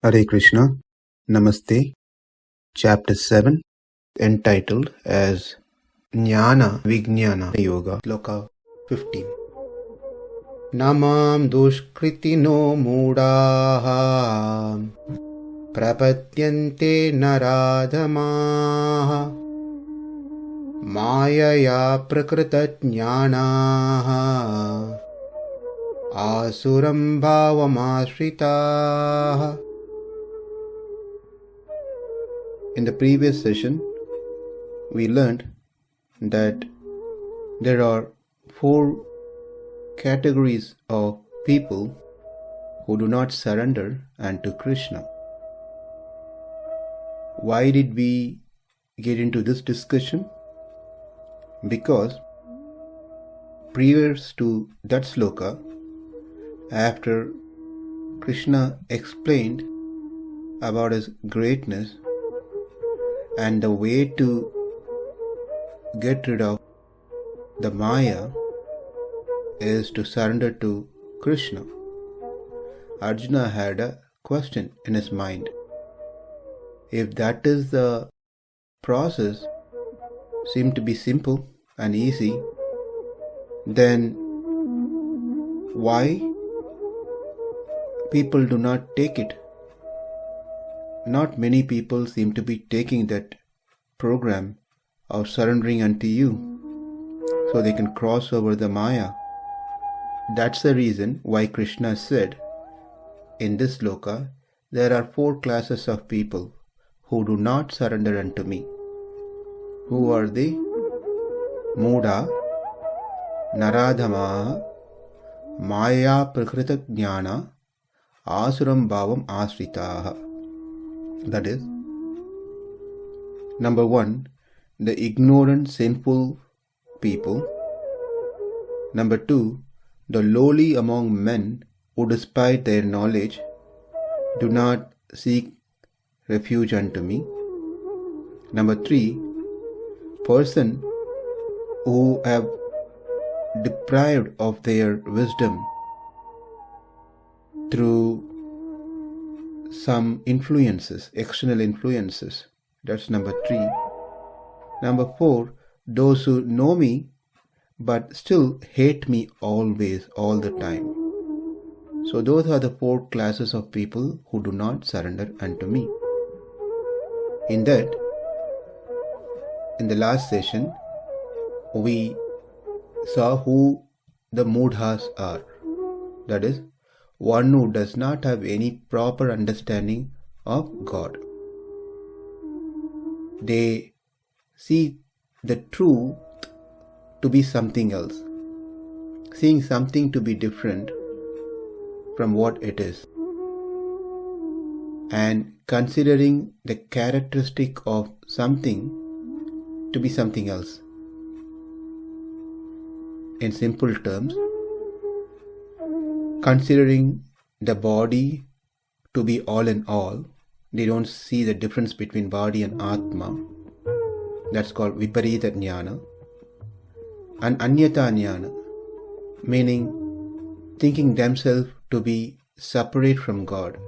Hare Krishna, Namaste, Chapter 7, entitled as Jnana Vijnana Yoga, Sloka 15. Namam duṣkṛtino mūḍhāḥ prapadyante narādhamāḥ māyayāpahṛta-jñānā āsuraṁ bhāvam āśritāḥ. In the previous session, we learned that there are 4 categories of people who do not surrender unto Krishna. Why did we get into this discussion? Because previous to that sloka, after Krishna explained about his greatness and the way to get rid of the Maya is to surrender to Krishna, Arjuna had a question in his mind. If that is the process, seemed to be simple and easy, then why people do not take it? Not many people seem to be taking that program of surrendering unto you so they can cross over the Maya. That's the reason why Krishna said in this sloka, there are 4 classes of people who do not surrender unto me. Who are they? mūḍhāḥ, narādhamāḥ, māyayāpahṛta-jñānā, āsuraṁ bhāvam āśritāḥ. That is, number 1, the ignorant, sinful people. Number 2, the lowly among men who despite their knowledge do not seek refuge unto me. Number 3, person who have deprived of their wisdom through some influences, external influences. That's number 3. Number 4, those who know me but still hate me always, all the time. So those are the 4 classes of people who do not surrender unto me. In that, in the last session, we saw who the mūḍhās are. That is, one who does not have any proper understanding of God. They see the truth to be something else, seeing something to be different from what it is, and considering the characteristic of something to be something else. In simple terms, considering the body to be all in all, they don't see the difference between body and atma. That's called viparita-jñāna. And anyata-jñāna, meaning thinking themselves to be separate from God.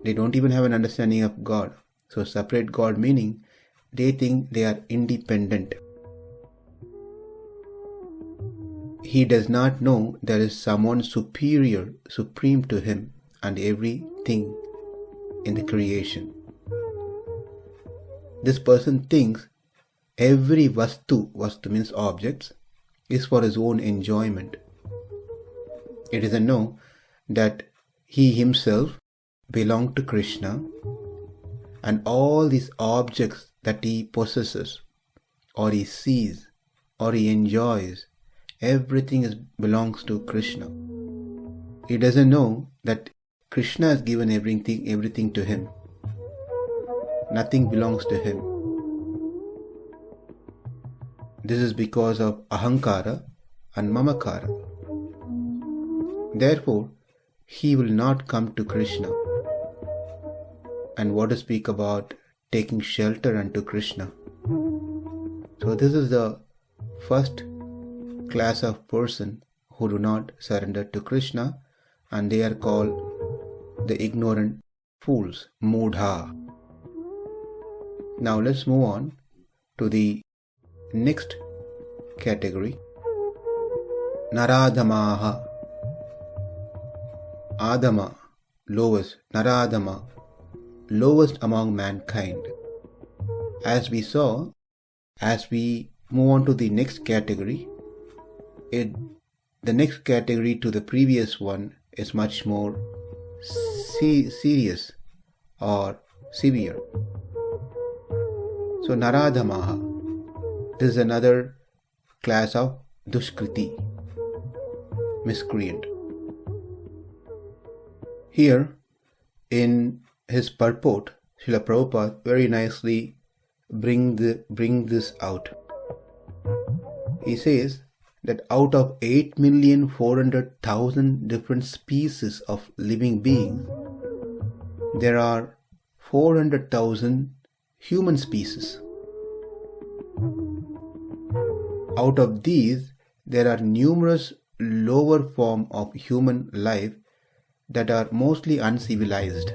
They don't even have an understanding of God. So separate God meaning they think they are independent. He does not know there is someone superior, supreme to him and everything in the creation. This person thinks every vastu means objects, is for his own enjoyment. It doesn't know that he himself belongs to Krishna, and all these objects that he possesses, or he sees, or he enjoys, everything belongs to Krishna. He doesn't know that Krishna has given everything to him. Nothing belongs to him. This is because of ahankara and mamakara. Therefore, he will not come to Krishna. And what to speak about taking shelter unto Krishna. So this is the first class of person who do not surrender to Krishna, and they are called the ignorant fools, mūḍhāḥ. Now let's move on to the next category, narādhamāḥ. Adama, lowest, narādhamāḥ, lowest among mankind. As we saw, as we move on to the next category, the next category to the previous one is much more serious or severe. So narādhamāḥ, this is another class of duṣkṛtino, miscreant. Here, in his purport, Srila Prabhupada very nicely bring this out. He says that out of 8,400,000 different species of living beings, there are 400,000 human species. Out of these, there are numerous lower forms of human life that are mostly uncivilized.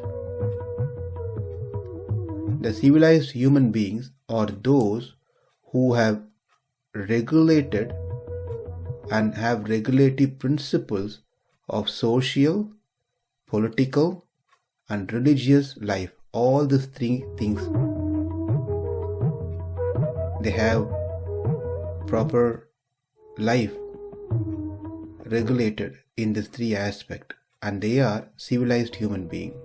The civilized human beings are those who have regulated and have regulative principles of social, political, and religious life. All these three things. They have proper life regulated in these three aspects, and they are civilized human beings.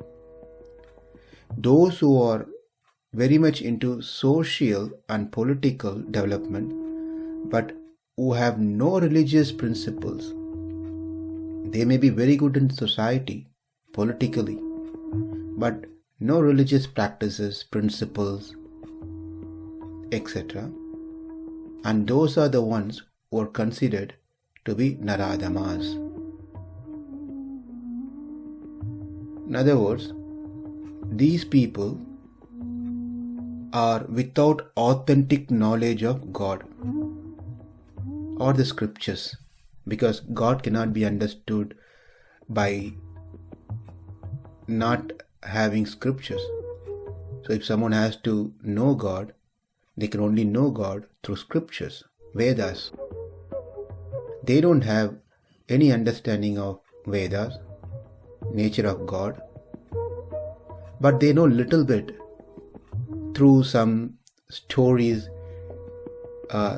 Those who are very much into social and political development, but who have no religious principles. They may be very good in society, politically, but no religious practices, principles, etc. And those are the ones who are considered to be narādhamāḥs. In other words, these people are without authentic knowledge of God or the scriptures, because God cannot be understood by not having scriptures. So if someone has to know God, they can only know God through scriptures, Vedas. They don't have any understanding of Vedas, nature of God, but they know little bit through some stories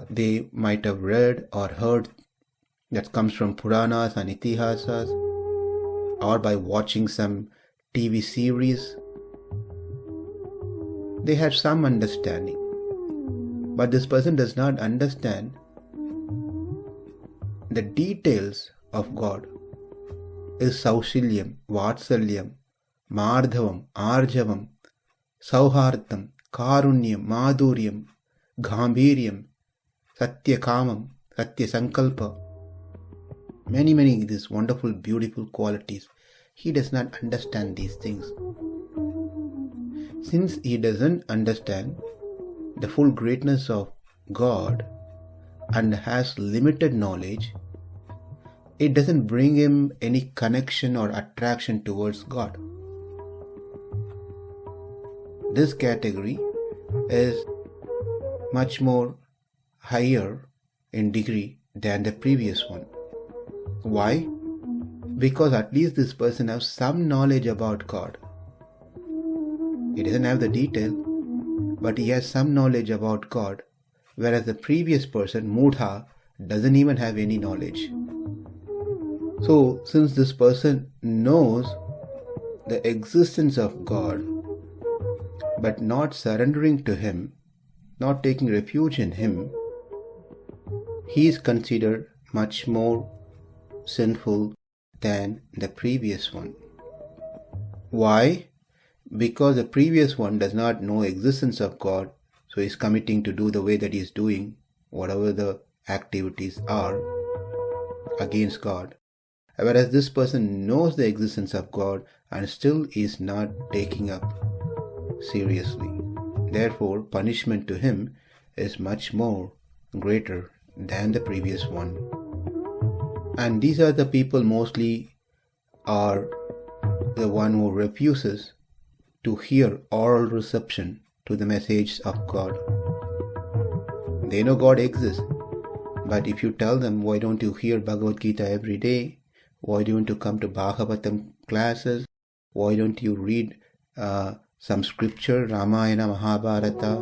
they might have read or heard that comes from Puranas and Itihasas, or by watching some TV series. They have some understanding, but this person does not understand the details of God. Is Sausilyam, Vatsalyam, Mārdhavam, Arjavam, Sauhārtam, Kārunyam, Madhuryam, Gambhiryam, Satyakamam, Satyasankalpa. Many these wonderful, beautiful qualities. He does not understand these things. Since he doesn't understand the full greatness of God and has limited knowledge, it doesn't bring him any connection or attraction towards God. This category is much more higher in degree than the previous one. Why? Because at least this person has some knowledge about God. He doesn't have the detail, but he has some knowledge about God, whereas the previous person, mūḍhāḥ, doesn't even have any knowledge. So, since this person knows the existence of God, but not surrendering to Him, not taking refuge in Him, he is considered much more sinful than the previous one. Why? Because the previous one does not know existence of God, so he is committing to do the way that he is doing, whatever the activities are against God. Whereas this person knows the existence of God and still is not taking up seriously. Therefore, punishment to him is much more greater than the previous one. And these are the people mostly are the one who refuses to hear oral reception to the message of God. They know God exists, but if you tell them, why don't you hear Bhagavad Gita every day? Why don't you come to Bhagavatam classes? Why don't you read some scripture, Ramayana, Mahabharata?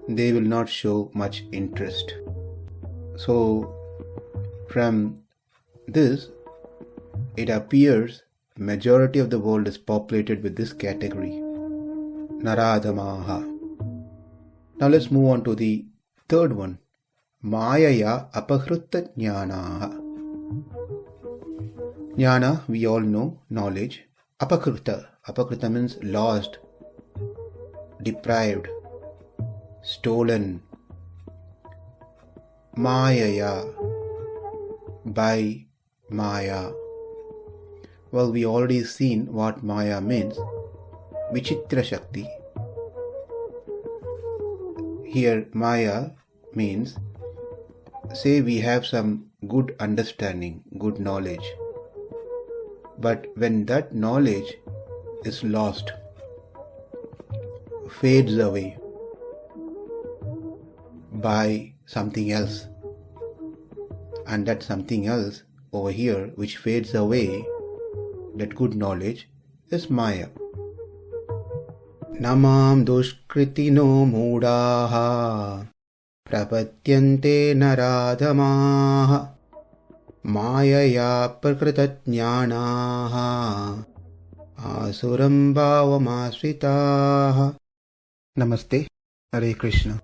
They will not show much interest. So, from this, it appears majority of the world is populated with this category, narādhamāḥ. Now let's move on to the third one, māyayāpahṛta-jñānā. Jnana, we all know, knowledge. Apahṛta means lost, deprived, stolen. Māyaya, by Maya. Well, we already seen what Maya means. Vichitra Shakti. Here, Maya means, say we have some good understanding, good knowledge. But when that knowledge is lost, fades away by something else, and that something else over here which fades away, that good knowledge is Maya. Namam duṣkṛtino mūḍhāḥ prapadyante narādhamāḥ māyayāpahṛta-jñānā āsuraṁ bhāvam āśritāḥ. Namaste. Hare Krishna.